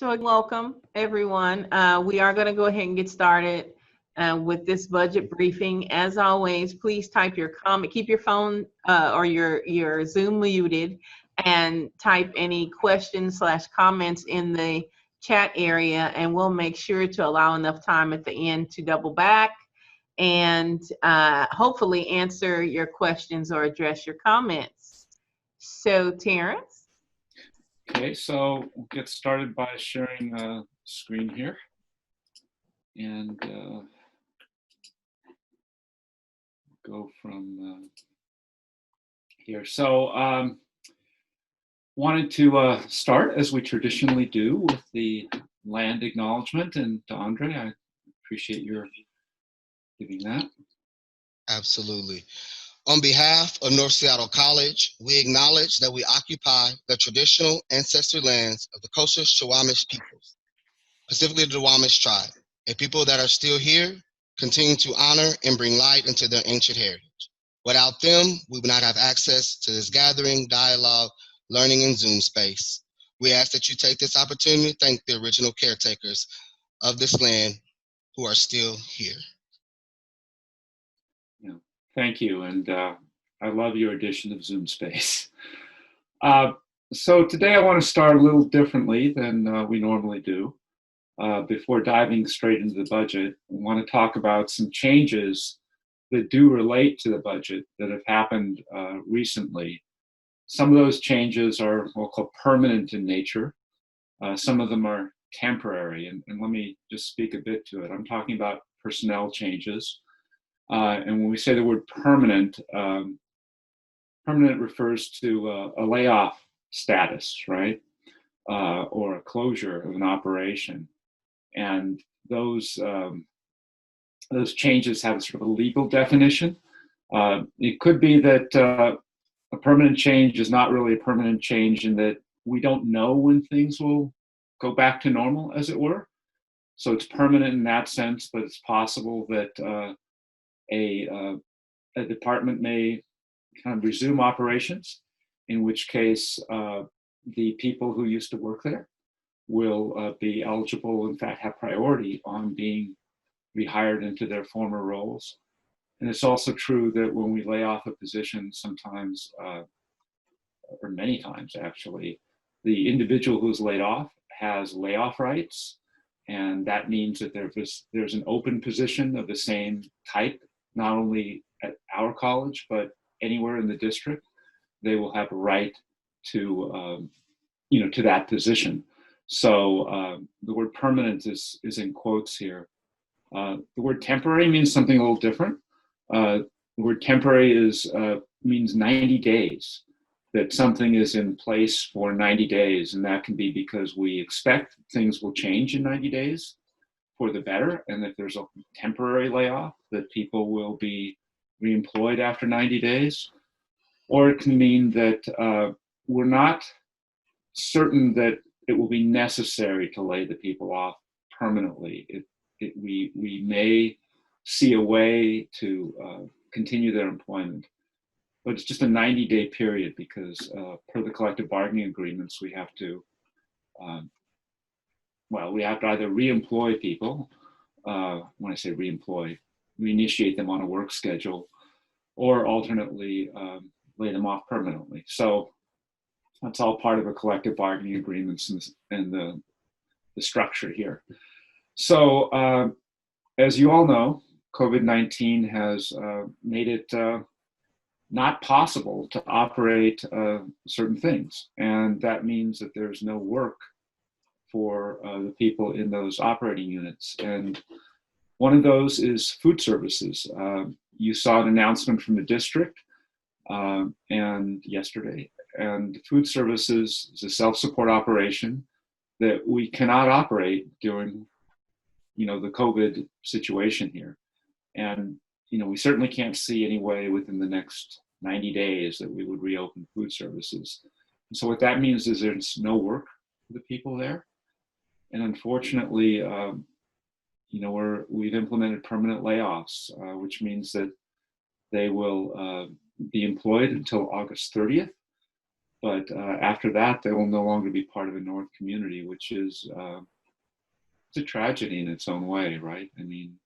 So welcome, everyone. We are going to go ahead and get started with this budget briefing. As always, please type your comment, keep your phone or your Zoom muted, and type any questions/comments in the chat area, and we'll make sure to allow enough time at the end to double back and hopefully answer your questions or address your comments. So, Terrence? Okay, so we'll get started by sharing a screen here. And go from here. So wanted to start, as we traditionally do, with the land acknowledgement. And Andre, I appreciate your giving that. Absolutely. On behalf of North Seattle College, we acknowledge that we occupy the traditional ancestral lands of the coastal Squamish peoples, specifically the Duwamish tribe, a people that are still here, continue to honor and bring light into their ancient heritage. Without them, we would not have access to this gathering, dialogue, learning, and Zoom space. We ask that you take this opportunity to thank the original caretakers of this land who are still here. Yeah, thank you, and I love your addition of Zoom space. So today I want to start a little differently than we normally do. Before diving straight into the budget, I want to talk about some changes that do relate to the budget that have happened recently. Some of those changes are what we'll call permanent in nature. Some of them are temporary, and let me just speak a bit to it. I'm talking about personnel changes. And when we say the word permanent, permanent refers to a layoff status, right? Or a closure of an operation. And those changes have sort of a legal definition. It could be that a permanent change is not really a permanent change in that we don't know when things will go back to normal, as it were. So it's permanent in that sense, but it's possible that a department may kind of resume operations, in which case the people who used to work there will be eligible, in fact, have priority on being rehired into their former roles. And it's also true that when we lay off a position, sometimes, or many times actually, the individual who's laid off has layoff rights. And that means that there's an open position of the same type, not only at our college, but anywhere in the district. They will have a right to, to that position. So the word permanent is in quotes here. The word temporary means something a little different. The word temporary means 90 days, that something is in place for 90 days. And that can be because we expect things will change in 90 days for the better. And if there's a temporary layoff, that people will be reemployed after 90 days. Or it can mean that we're not certain that it will be necessary to lay the people off permanently. We may see a way to continue their employment, but it's just a 90-day period because per the collective bargaining agreements, we have to either re-employ people, when I say re-employ, reinitiate them on a work schedule, or alternately lay them off permanently. So that's all part of a collective bargaining agreements and the structure here. So as you all know, COVID-19 has made it not possible to operate certain things. And that means that there's no work for the people in those operating units. And one of those is food services. You saw an announcement from the district and yesterday. And food services is a self-support operation that we cannot operate during, the COVID situation here. And, we certainly can't see any way within the next 90 days that we would reopen food services. And so what that means is there's no work for the people there. And unfortunately, we've implemented permanent layoffs, which means that they will be employed until August 30th. But after that, they will no longer be part of the North community, which is it's a tragedy in its own way, right? I mean,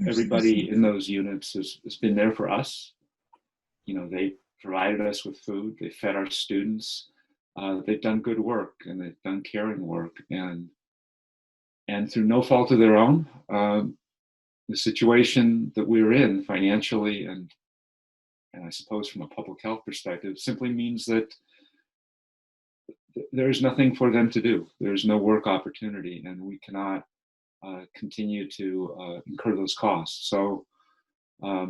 everybody in those units has been there for us. You know, they provided us with food, they fed our students, they've done good work and they've done caring work, and through no fault of their own, the situation that we're in financially and I suppose from a public health perspective simply means that there's nothing for them to do. There's no work opportunity, and we cannot continue to incur those costs. So for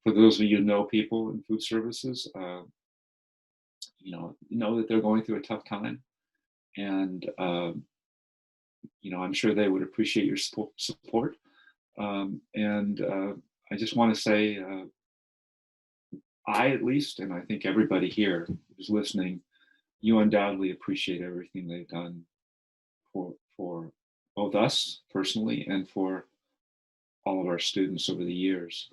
those of you who know people in food services, know that they're going through a tough time, and I'm sure they would appreciate your support. I just want to say, I at least, and I think everybody here who's listening, you undoubtedly appreciate everything they've done for both us personally and for all of our students over the years.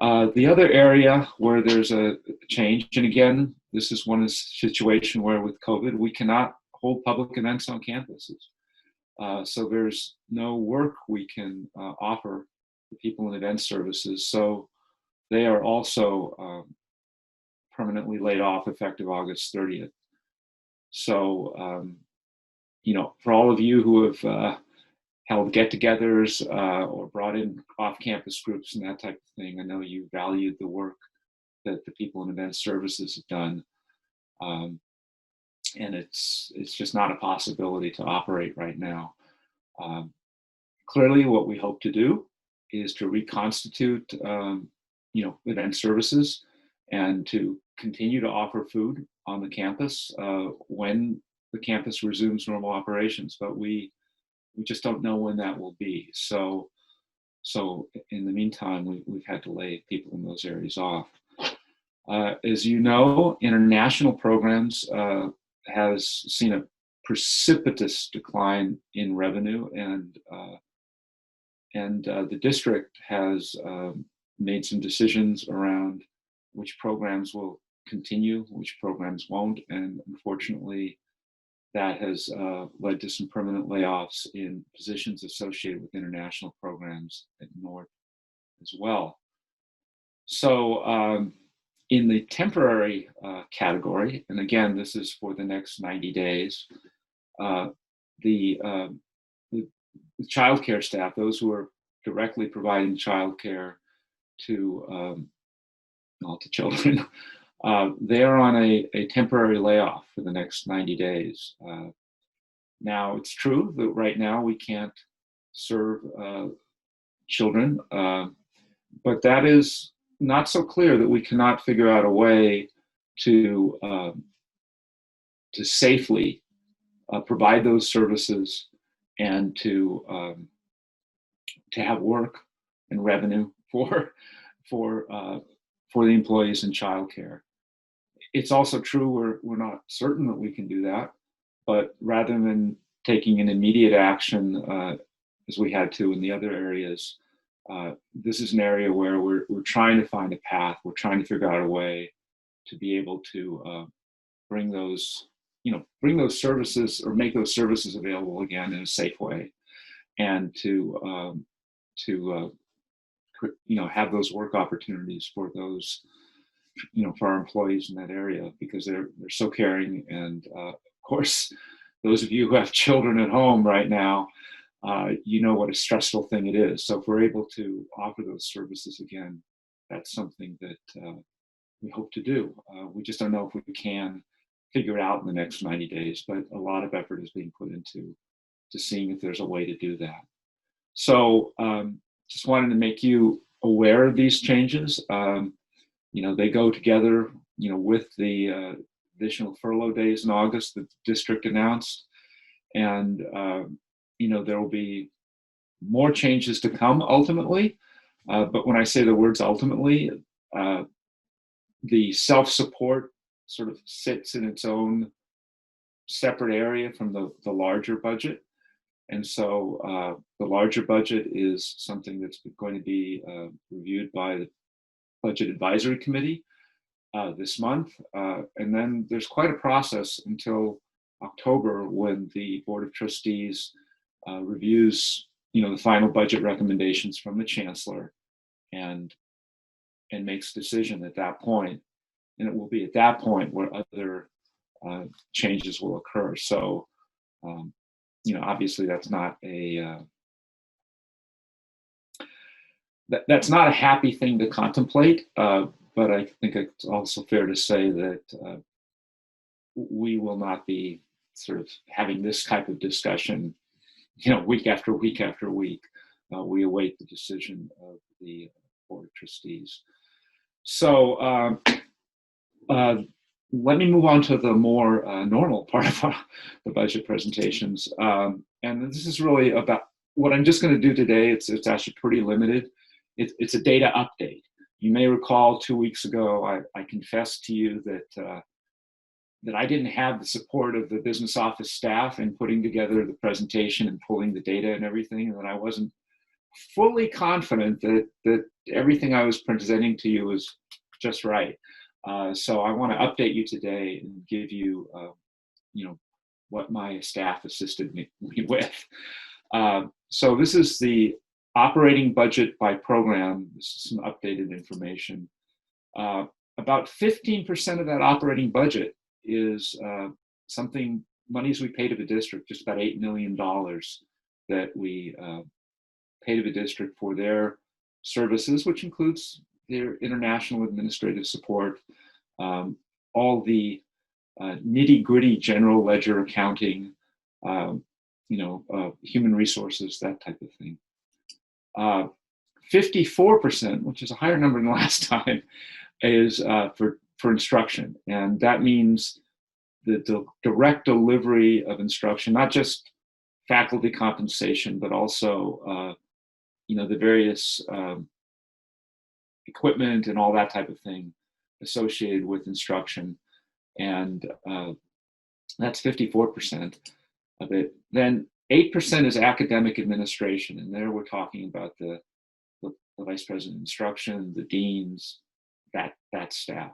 The other area where there's a change, and again, this is one situation where with COVID, we cannot hold public events on campuses. So there's no work we can offer the people in event services. So they are also permanently laid off effective August 30th. So, for all of you who have held get-togethers or brought in off-campus groups and that type of thing, I know you valued the work that the people in event services have done. And it's just not a possibility to operate right now. Clearly, what we hope to do is to reconstitute, event services and to continue to offer food on the campus when the campus resumes normal operations. But we just don't know when that will be. So in the meantime, we've had to lay people in those areas off. As you know, international programs has seen a precipitous decline in revenue, and the district has made some decisions around which programs will continue, which programs won't, and unfortunately, that has led to some permanent layoffs in positions associated with international programs at North as well. So in the temporary category, and again, this is for the next 90 days, the childcare staff, those who are directly providing childcare to children, they're on a temporary layoff for the next 90 days. Now, it's true that right now we can't serve children, but that is not so clear that we cannot figure out a way to safely provide those services and to have work and revenue for the employees in childcare. It's also true we're not certain that we can do that, but rather than taking an immediate action as we had to in the other areas, this is an area where we're trying to find a path. We're trying to figure out a way to be able to bring those services or make those services available again in a safe way, and to have those work opportunities for those, for our employees in that area, because they're so caring. And of course, those of you who have children at home right now, you know what a stressful thing it is. So if we're able to offer those services again, that's something that we hope to do. We just don't know if we can figure it out in the next 90 days, but a lot of effort is being put into seeing if there's a way to do that. So just wanted to make you aware of these changes. They go together, with the additional furlough days in August that the district announced. And, there will be more changes to come ultimately. But when I say the words ultimately, the self-support sort of sits in its own separate area from the larger budget. And so the larger budget is something that's going to be reviewed by the Budget Advisory Committee. this month. And then there's quite a process until October when the Board of Trustees reviews, the final budget recommendations from the Chancellor and makes a decision at that point. And it will be at that point where other changes will occur. So, obviously that's not that's not a happy thing to contemplate, but I think it's also fair to say that we will not be sort of having this type of discussion, week after week after week. We await the decision of the Board of Trustees. So let me move on to the more normal part of the budget presentations. And this is really about what I'm just going to do today. It's actually pretty limited. It's a data update. You may recall 2 weeks ago, I confessed to you that I didn't have the support of the business office staff in putting together the presentation and pulling the data and everything, and that I wasn't fully confident that everything I was presenting to you was just right. So I want to update you today and give you, what my staff assisted me with. So this is the operating budget by program. This is some updated information. About 15% of that operating budget is monies we pay to the district, just about $8 million that we pay to the district for their services, which includes their international administrative support, all the nitty-gritty general ledger accounting, human resources, that type of thing. 54%, which is a higher number than last time, is for instruction. And that means the direct delivery of instruction, not just faculty compensation, but also the various equipment and all that type of thing associated with instruction. And that's 54% of it. Then 8% is academic administration. And there we're talking about the vice president of instruction, the deans, that staff.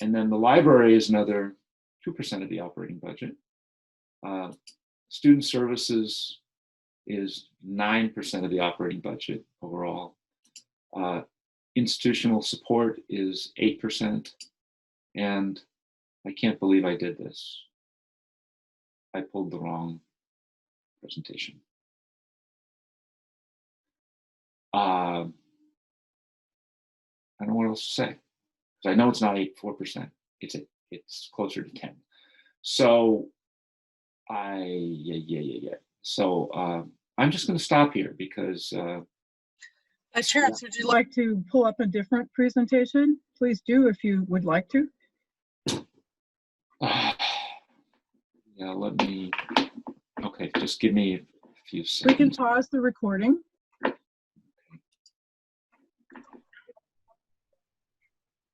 And then the library is another 2% of the operating budget. Student services is 9% of the operating budget overall. Institutional support is 8%. And I can't believe I did this. I pulled the wrong presentation. I don't know what else to say. Because I know it's not 4%. It's closer to 10. So So I'm just going to stop here because. Terrence, would you like to pull up a different presentation? Please do if you would like to. Yeah, let me. Okay, just give me a few seconds. We can pause the recording.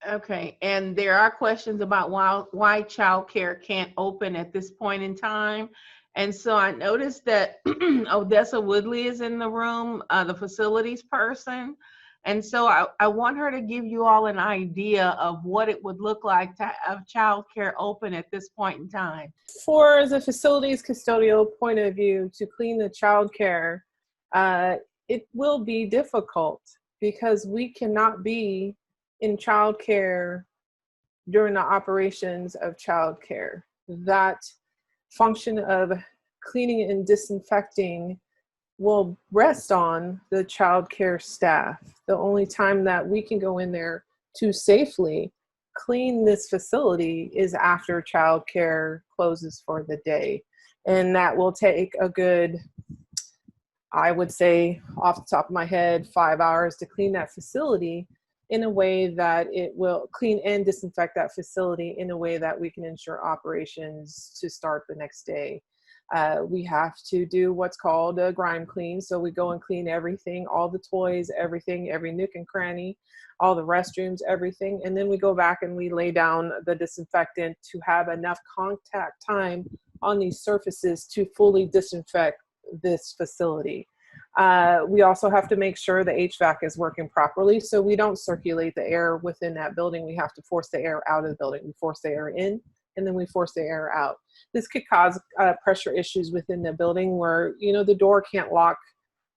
Okay, and there are questions about why childcare can't open at this point in time. And so I noticed that Odessa Woodley is in the room, the facilities person. And so I want her to give you all an idea of what it would look like to have childcare open at this point in time. For the facilities custodial point of view, to clean the childcare, it will be difficult because we cannot be in childcare during the operations of childcare. That function of cleaning and disinfecting will rest on the childcare staff. The only time that we can go in there to safely clean this facility is after childcare closes for the day. And that will take a good, I would say off the top of my head, 5 hours to clean that facility in a way that it will clean and disinfect that facility in a way that we can ensure operations to start the next day. We have to do what's called a grime clean. So we go and clean everything, all the toys, everything, every nook and cranny, all the restrooms, everything. And then we go back and we lay down the disinfectant to have enough contact time on these surfaces to fully disinfect this facility. We also have to make sure the HVAC is working properly, so we don't circulate the air within that building. We have to force the air out of the building. We force the air in, and then we force the air out. This could cause pressure issues within the building where, you know, the door can't lock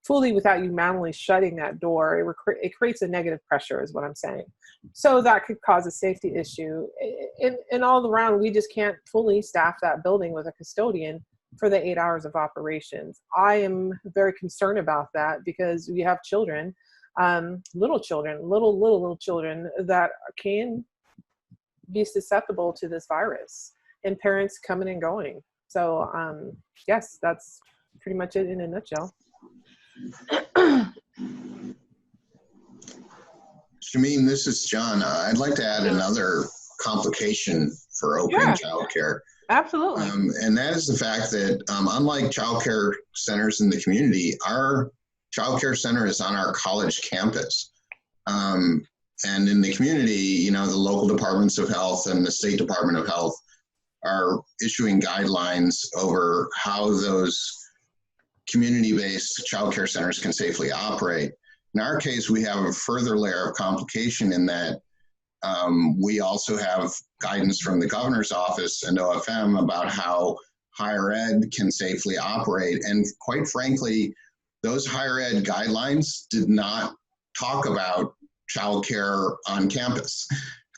fully without you manually shutting that door. It creates a negative pressure is what I'm saying. So that could cause a safety issue. And all around, we just can't fully staff that building with a custodian for the 8 hours of operations. I am very concerned about that because we have children, little children that can be susceptible to this virus, and parents coming and going. So yes, that's pretty much it in a nutshell. Shameen, this is John. I'd like to add another complication for opening childcare. Absolutely. And that is the fact that unlike childcare centers in the community, our childcare center is on our college campus. And in the community, you know, the local departments of health and the state department of health are issuing guidelines over how those community-based childcare centers can safely operate. In our case, we have a further layer of complication in that we also have guidance from the governor's office and OFM about how higher ed can safely operate. And quite frankly, those higher ed guidelines did not talk about childcare on campus.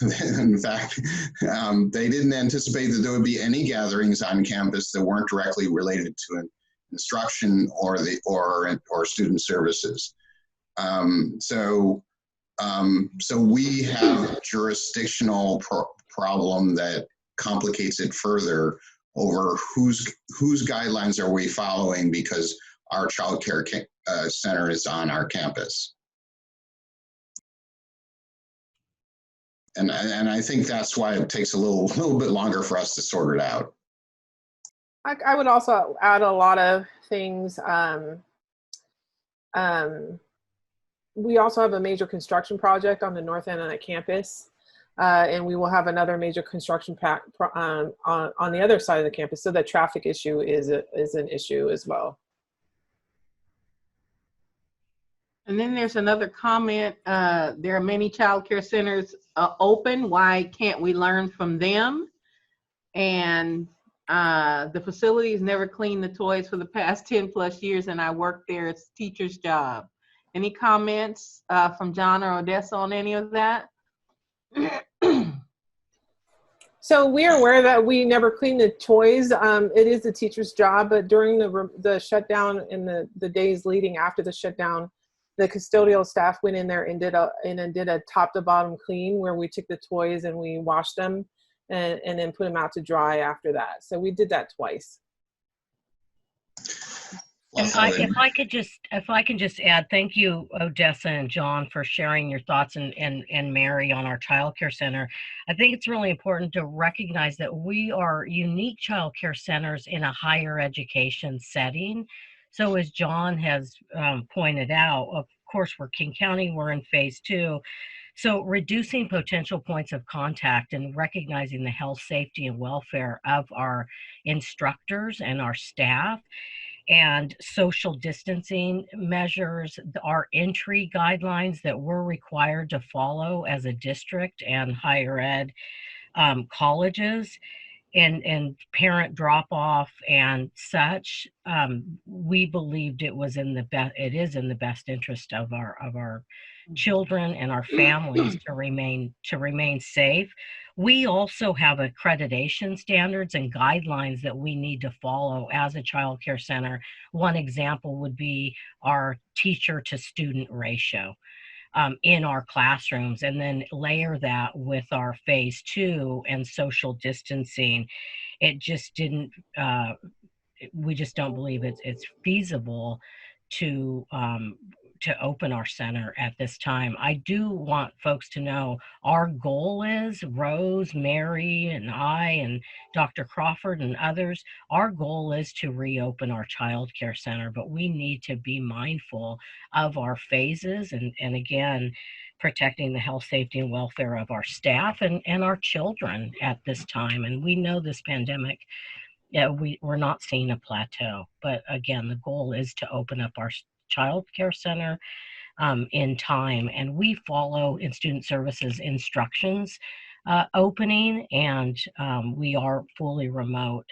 In fact, they didn't anticipate that there would be any gatherings on campus that weren't directly related to instruction or student services. So we have a jurisdictional problem that complicates it further over whose guidelines are we following because our child care center is on our campus. And I think that's why it takes a little bit longer for us to sort it out. I would also add a lot of things. We also have a major construction project on the north end of the campus, and we will have another major construction on the other side of the campus. So the traffic issue is an issue as well. And then there's another comment. There are many child care centers open. Why can't we learn from them? And the facilities never cleaned the toys for the past 10 plus years, and I worked there. It's a teacher's job. Any comments from John or Odessa on any of that? So we are aware that we never clean the toys. It is the teacher's job, but during the shutdown and the days leading after the shutdown, the custodial staff went in there and did a top to bottom clean where we took the toys and we washed them and then put them out to dry after that. So we did that twice. And if I can just add, thank you, Odessa and John, for sharing your thoughts, and Mary on our child care center. I think it's really important to recognize that we are unique child care centers in a higher education setting. So as John has pointed out, of course, we're King County, we're in phase 2. So reducing potential points of contact and recognizing the health, safety, and welfare of our instructors and our staff, and social distancing measures, our entry guidelines that we're required to follow as a district and higher ed colleges, and parent drop off and such. We believed it is in the best interest of our children and our families to remain safe. We also have accreditation standards and guidelines that we need to follow as a child care center. One example would be our teacher to student ratio in our classrooms, and then layer that with our phase 2 and social distancing. It just didn't, we just don't believe it's feasible to open our center at this time. I do want folks to know our goal is, Rose, Mary, and I, and Dr. Crawford and others, our goal is to reopen our child care center, but we need to be mindful of our phases and again, protecting the health, safety, and welfare of our staff and our children at this time. And we know this pandemic, we're not seeing a plateau, but again, the goal is to open up child care center in time, and we follow in student services instructions opening, and we are fully remote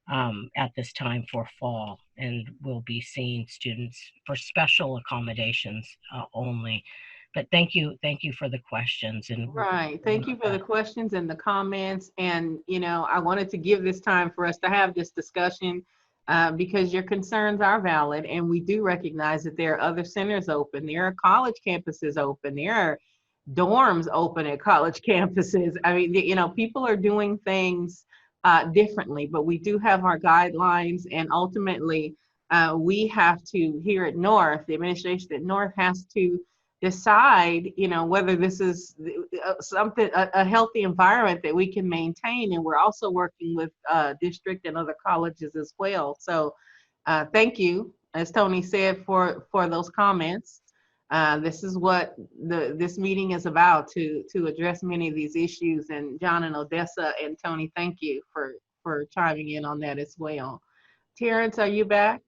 at this time for fall, and we'll be seeing students for special accommodations only. But thank you for the questions. And Right. Thank you for the questions and the comments. And, you know, I wanted to give this time for us to have this discussion because your concerns are valid. And we do recognize that there are other centers open. There are college campuses open. There are dorms open at college campuses. I mean, you know, people are doing things differently, but we do have our guidelines. And ultimately, we have to, here at North, the administration at North has to decide, you know, whether this is something, a healthy environment that we can maintain. And we're also working with district and other colleges as well. So thank you, as Tony said, for those comments. This is what this meeting is about, to address many of these issues. And John and Odessa and Tony, thank you for chiming in on that as well. Terrence, are you back?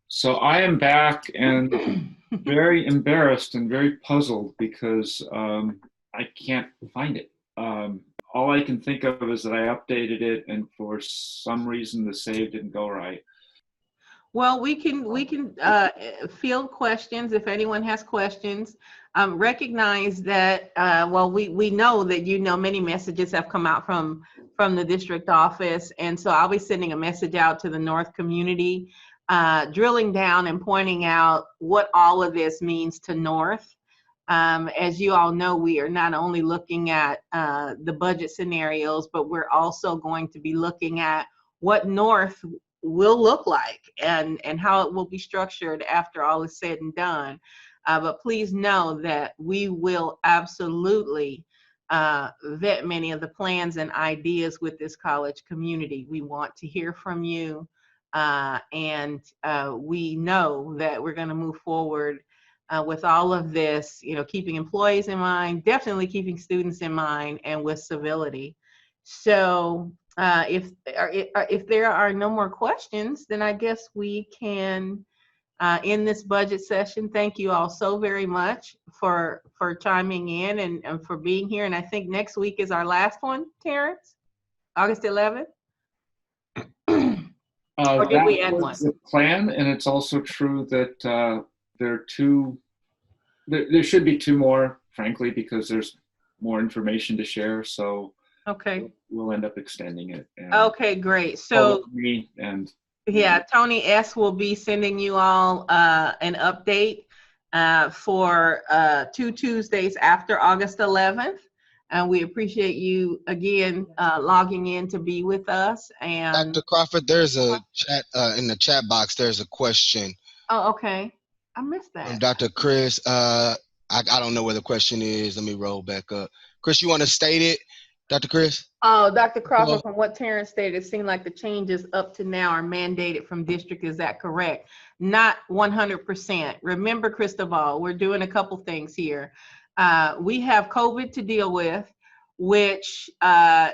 So I am back and very embarrassed and very puzzled because I can't find it. All I can think of is that I updated it, and for some reason the save didn't go right. Well, we can field questions if anyone has questions. Recognize that well, we know that, you know, many messages have come out from the district office, and so I'll be sending a message out to the North community, drilling down and pointing out what all of this means to North. As you all know, we are not only looking at the budget scenarios, but we're also going to be looking at what North will look like and how it will be structured after all is said and done. But please know that we will absolutely vet many of the plans and ideas with this college community. We want to hear from you, and we know that we're going to move forward with all of this, you know, keeping employees in mind, definitely keeping students in mind, and with civility. So if there are no more questions, then I guess we can end this budget session. Thank you all so very much for chiming in and for being here. And I think next week is our last one, Terrence, August 11th. Or did we add one? That was the plan, and it's also true that there should be two more, frankly, because there's more information to share. So okay, we'll end up extending it. Okay, great. So yeah, Tony S will be sending you all an update for 2 Tuesdays after August 11th. And we appreciate you again logging in to be with us. And Dr. Crawford, there's a chat in the chat box. There's a question. Oh, okay. I missed that. From Dr. Chris. I don't know where the question is. Let me roll back up. Chris, you want to state it, Dr. Chris? Oh, Dr. Crawford, from what Terrence stated, it seemed like the changes up to now are mandated from district. Is that correct? Not 100%. Remember, Cristobal, we're doing a couple things here. We have COVID to deal with, which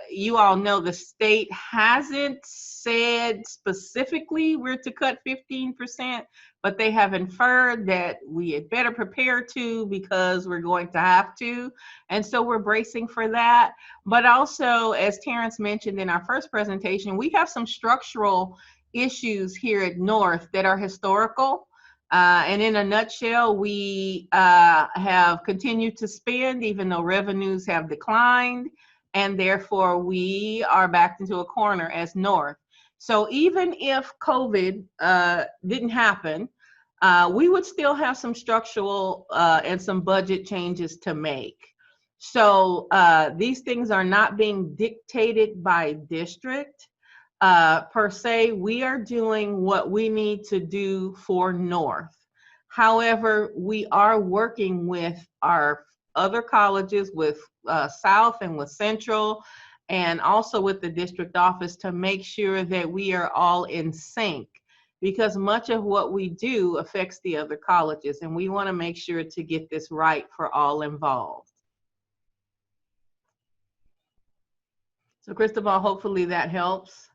you all know the state hasn't said specifically we're to cut 15%, but they have inferred that we had better prepare to, because we're going to have to. And so we're bracing for that. But also, as Terrence mentioned in our first presentation, we have some structural issues here at North that are historical. And in a nutshell, we have continued to spend even though revenues have declined, and therefore we are backed into a corner as North. So even if COVID didn't happen, we would still have some structural and some budget changes to make. So these things are not being dictated by district. Per se, we are doing what we need to do for North. However, we are working with our other colleges, with South and with Central, and also with the district office to make sure that we are all in sync, because much of what we do affects the other colleges, and we want to make sure to get this right for all involved. So Cristobal, hopefully that helps.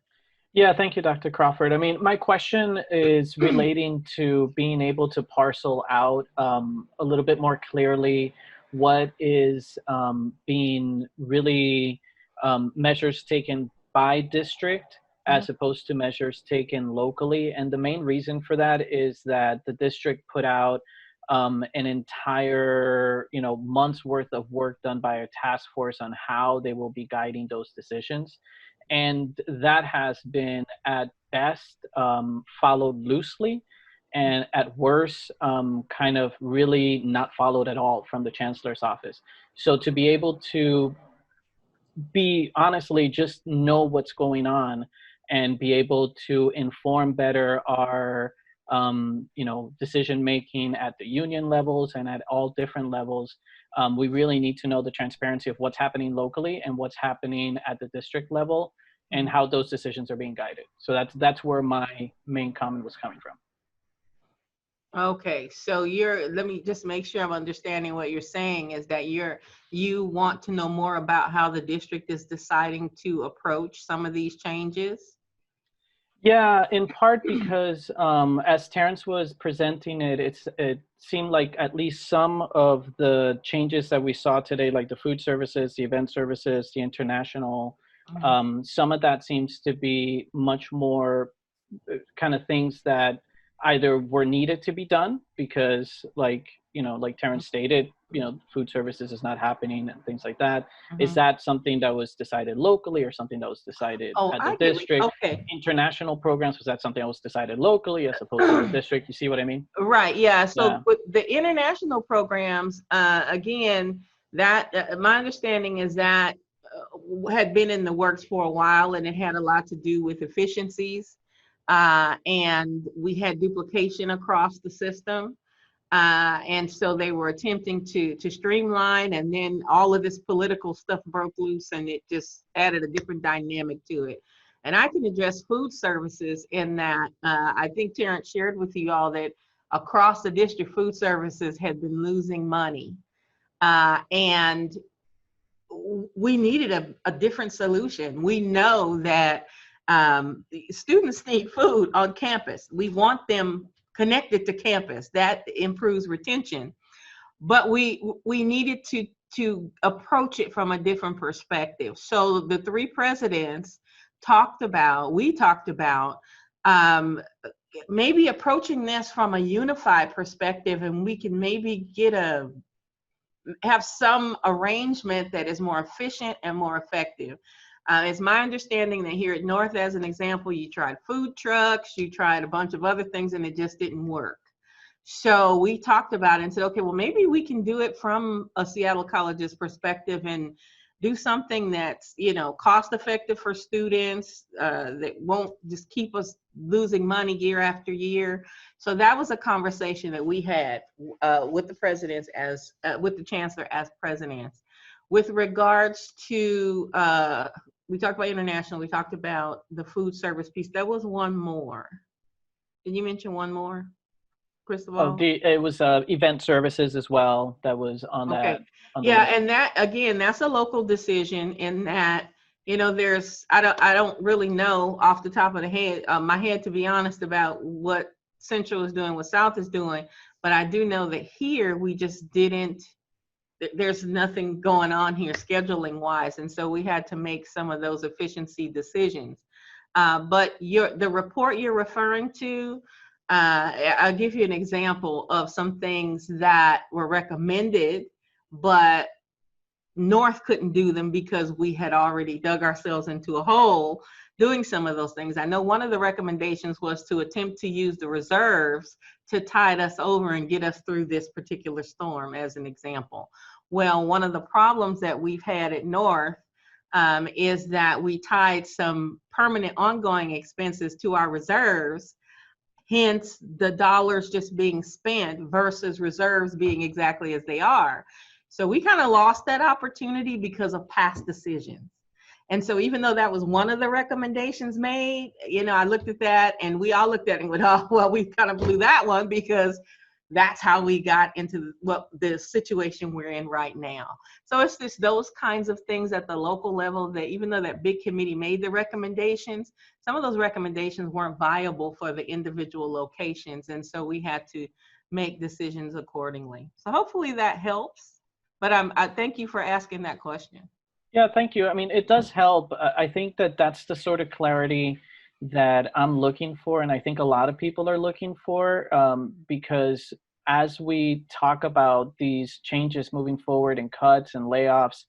Yeah, thank you, Dr. Crawford. I mean, my question is relating to being able to parcel out a little bit more clearly what is being really measures taken by district as opposed to measures taken locally. And the main reason for that is that the district put out an entire, month's worth of work done by a task force on how they will be guiding those decisions. And that has been at best followed loosely, and at worst kind of really not followed at all from the chancellor's office. So to be able to be honestly just know what's going on and be able to inform better our decision making at the union levels and at all different levels. We really need to know the transparency of what's happening locally and what's happening at the district level and how those decisions are being guided. So that's where my main comment was coming from. Okay, so let me just make sure I'm understanding what you're saying is that you want to know more about how the district is deciding to approach some of these changes? Yeah, in part because as Terrence was presenting it seemed like at least some of the changes that we saw today, like the food services, the event services, the international, some of that seems to be much more kind of things that either were needed to be done because like Terrence stated, food services is not happening and things like that. Is that something that was decided locally or something that was decided at the district? Okay. International programs, was that something that was decided locally as opposed to the district? You see what I mean? Right, yeah. So Yeah. with the international programs, again, that my understanding is that had been in the works for a while, and it had a lot to do with efficiencies. And we had duplication across the system. And so they were attempting to streamline, and then all of this political stuff broke loose and it just added a different dynamic to it. And I can address food services in that I think Terrence shared with you all that across the district, food services had been losing money. And we needed a different solution. We know that students need food on campus. We want them connected to campus. That improves retention. But we needed to approach it from a different perspective. So the three presidents we talked about maybe approaching this from a unified perspective, and we can maybe have some arrangement that is more efficient and more effective. It's my understanding that here at North, as an example, you tried food trucks, you tried a bunch of other things, and it just didn't work. So we talked about it and said, okay, well, maybe we can do it from a Seattle College's perspective and do something that's, cost effective for students, that won't just keep us losing money year after year. So that was a conversation that we had with the presidents with the chancellor as presidents. With regards to, we talked about international, we talked about the food service piece. There was one more. Did you mention one more, Cristobal? It was event services as well that was on that. Okay. Yeah, and that again, that's a local decision in that, I don't really know off the top of my head, to be honest, about what Central is doing, what South is doing, but I do know that here we just there's nothing going on here scheduling wise, and so we had to make some of those efficiency decisions. But the report you're referring to, I'll give you an example of some things that were recommended, but North couldn't do them because we had already dug ourselves into a hole doing some of those things. I know one of the recommendations was to attempt to use the reserves to tide us over and get us through this particular storm, as an example. Well, one of the problems that we've had at North is that we tied some permanent ongoing expenses to our reserves, hence the dollars just being spent versus reserves being exactly as they are. So we kind of lost that opportunity because of past decisions. And so even though that was one of the recommendations made, I looked at that and we all looked at it and went, oh, well, we kind of blew that one because that's how we got into the situation we're in right now. So it's just those kinds of things at the local level that even though that big committee made the recommendations, some of those recommendations weren't viable for the individual locations. And so we had to make decisions accordingly. So hopefully that helps. But I thank you for asking that question. Yeah, thank you. I mean, it does help. I think that that's the sort of clarity that I'm looking for, and I think a lot of people are looking for, because as we talk about these changes moving forward and cuts and layoffs,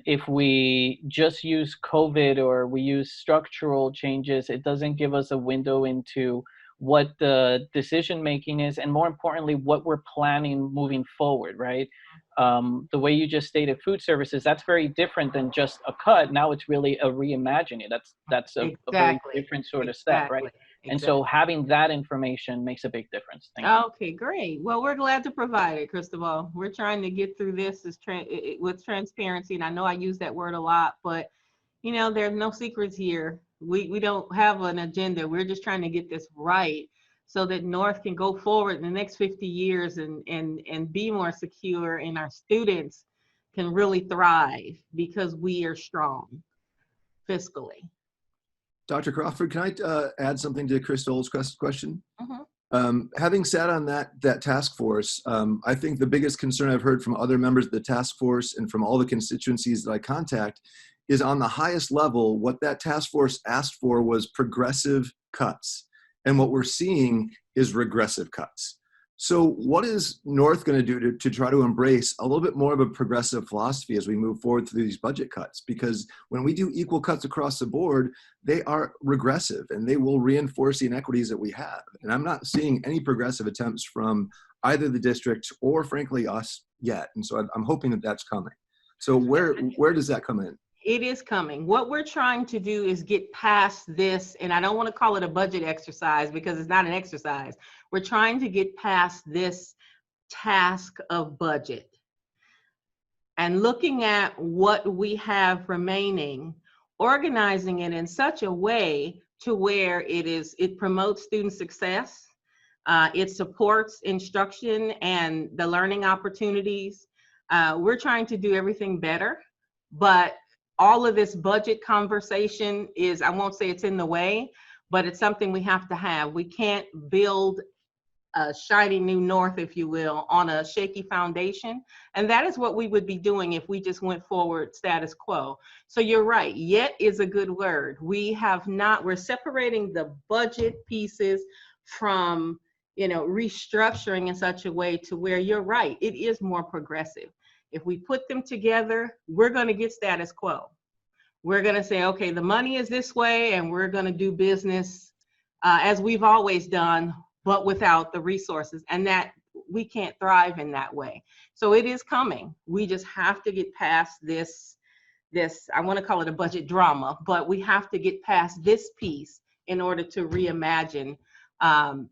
if we just use COVID or we use structural changes, it doesn't give us a window into what the decision making is, and more importantly, what we're planning moving forward, right? The way you just stated food services, that's very different than just a cut. Now it's really a reimagining. That's a very different sort of step, right? And so having that information makes a big difference. Thank you. Okay, great. Well, we're glad to provide it, Cristobal. We're trying to get through this with transparency, and I know I use that word a lot, but you know, there's no secrets here. We don't have an agenda. We're just trying to get this right so that North can go forward in the next 50 years and be more secure, and our students can really thrive because we are strong fiscally. Dr. Crawford, can I add something to Crystal's question? Mm-hmm. Having sat on that task force, I think the biggest concern I've heard from other members of the task force and from all the constituencies that I contact is on the highest level, what that task force asked for was progressive cuts. And what we're seeing is regressive cuts. So what is North going to do to try to embrace a little bit more of a progressive philosophy as we move forward through these budget cuts? Because when we do equal cuts across the board, they are regressive and they will reinforce the inequities that we have. And I'm not seeing any progressive attempts from either the district or frankly us yet. And so I'm hoping that that's coming. So where does that come in? It is coming. What we're trying to do is get past this, and I don't want to call it a budget exercise because it's not an exercise. We're trying to get past this task of budget and looking at what we have remaining, organizing it in such a way to where it promotes student success, it supports instruction and the learning opportunities. We're trying to do everything better, but all of this budget conversation is, I won't say it's in the way, but it's something we have to have. We can't build a shiny new North, if you will, on a shaky foundation. And that is what we would be doing if we just went forward status quo. So you're right, yet is a good word. We're separating the budget pieces from, restructuring in such a way to where you're right, it is more progressive. If we put them together, we're going to get status quo. We're going to say, okay, the money is this way, and we're going to do business as we've always done, but without the resources, and that we can't thrive in that way. So it is coming. We just have to get past this, I want to call it a budget drama, but we have to get past this piece in order to reimagine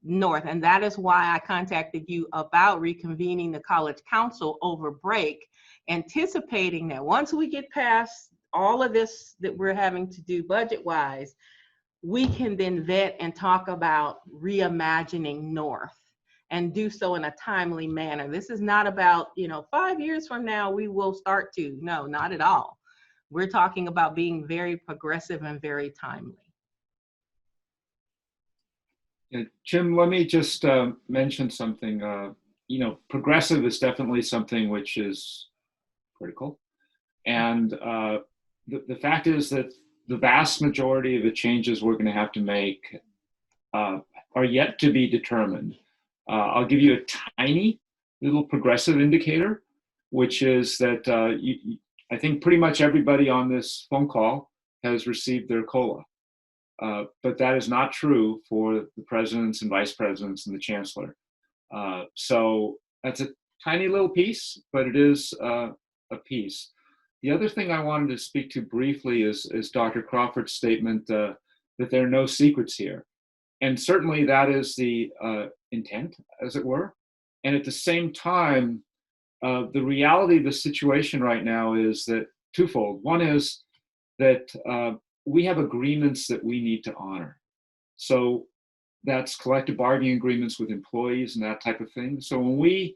North. And that is why I contacted you about reconvening the College Council over break, anticipating that once we get past all of this that we're having to do budget-wise, we can then vet and talk about reimagining North and do so in a timely manner. This is not about, 5 years from now, we will start to. No, not at all. We're talking about being very progressive and very timely. Jim, let me just mention something. Progressive is definitely something which is critical. And the fact is that the vast majority of the changes we're going to have to make are yet to be determined. I'll give you a tiny little progressive indicator, which is that I think pretty much everybody on this phone call has received their COLA. But that is not true for the presidents and vice presidents and the chancellor. So that's a tiny little piece, but it is a piece. The other thing I wanted to speak to briefly is Dr. Crawford's statement that there are no secrets here. And certainly that is the intent, as it were. And at the same time, the reality of the situation right now is that twofold. One is that we have agreements that we need to honor. So that's collective bargaining agreements with employees and that type of thing. So when we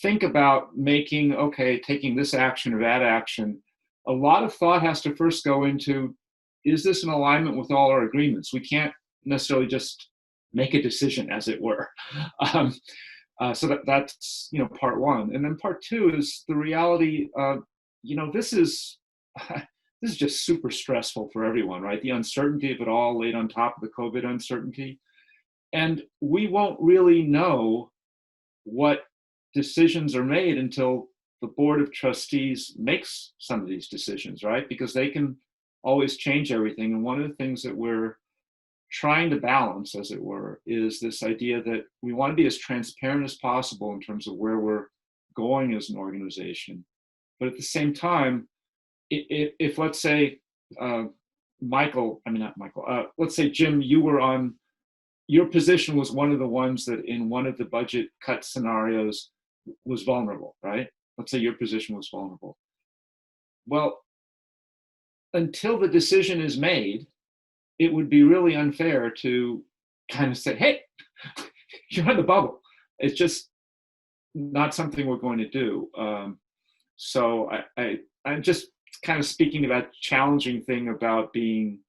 think about taking this action or that action, a lot of thought has to first go into, is this in alignment with all our agreements? We can't necessarily just make a decision, as it were. So that's part one. And then part two is the reality. This is just super stressful for everyone, right? The uncertainty of it all laid on top of the COVID uncertainty. And we won't really know what decisions are made until the Board of Trustees makes some of these decisions, right? Because they can always change everything. And one of the things that we're trying to balance, as it were, is this idea that we want to be as transparent as possible in terms of where we're going as an organization. But at the same time, if let's say, let's say, Jim, your position was one of the ones that in one of the budget cut scenarios was vulnerable, right? Let's say your position was vulnerable. Well, until the decision is made, it would be really unfair to kind of say, hey, you're on the bubble. It's just not something we're going to do. So I'm just kind of speaking about challenging thing about being,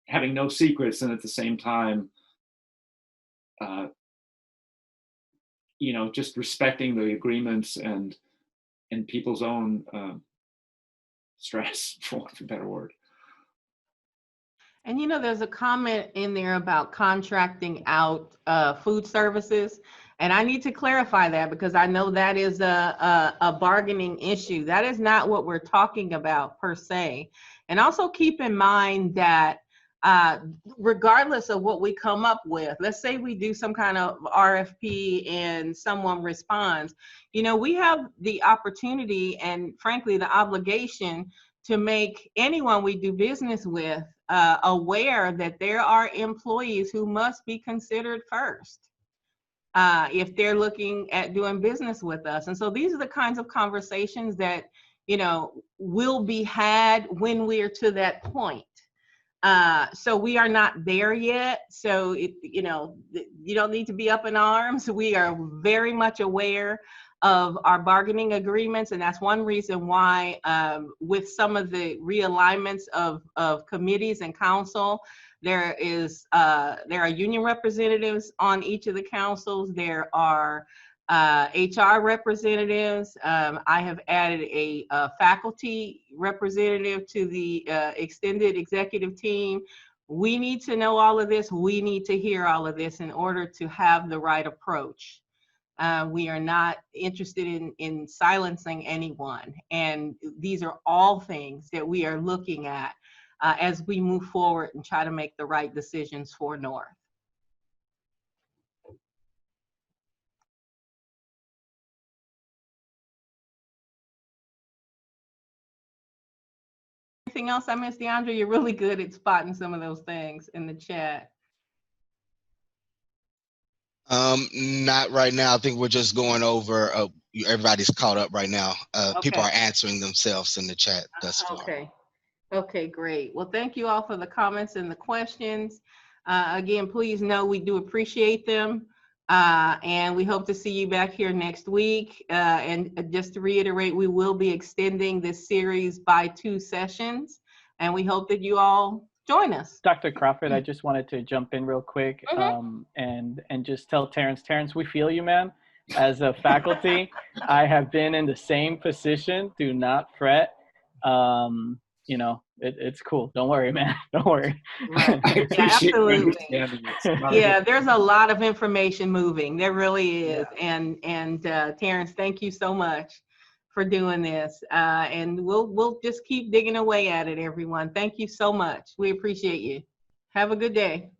having no secrets, and at the same time, just respecting the agreements and people's own stress, for want of a better word. And there's a comment in there about contracting out food services. And I need to clarify that because I know that is a bargaining issue. That is not what we're talking about per se. And also keep in mind that regardless of what we come up with, let's say we do some kind of RFP and someone responds, we have the opportunity and frankly the obligation to make anyone we do business with aware that there are employees who must be considered first if they're looking at doing business with us. And so these are the kinds of conversations that, will be had when we're to that point. So we are not there yet. So, you don't need to be up in arms. We are very much aware of our bargaining agreements. And that's one reason why with some of the realignments of committees and council, there are union representatives on each of the councils. There are HR representatives. I have added a faculty representative to the extended executive team. We need to know all of this. We need to hear all of this in order to have the right approach. We are not interested in silencing anyone. And these are all things that we are looking at as we move forward and try to make the right decisions for North. Anything else I missed, DeAndre? You're really good at spotting some of those things in the chat. Not right now. I think we're just going over, everybody's caught up right now. Okay. People are answering themselves in the chat thus far. Okay, great. Well, thank you all for the comments and the questions. Again, please know we do appreciate them. And we hope to see you back here next week. And just to reiterate, we will be extending this series by 2 sessions. And we hope that you all join us. Dr. Crawford, I just wanted to jump in real quick and just tell Terrence, we feel you, man. As a faculty, I have been in the same position. Do not fret. It's cool. Don't worry, man. Don't worry. Right. Absolutely. Yeah, there's a lot of information moving. There really is. Yeah. And Terrence, thank you so much for doing this. And we'll just keep digging away at it, everyone. Thank you so much. We appreciate you. Have a good day.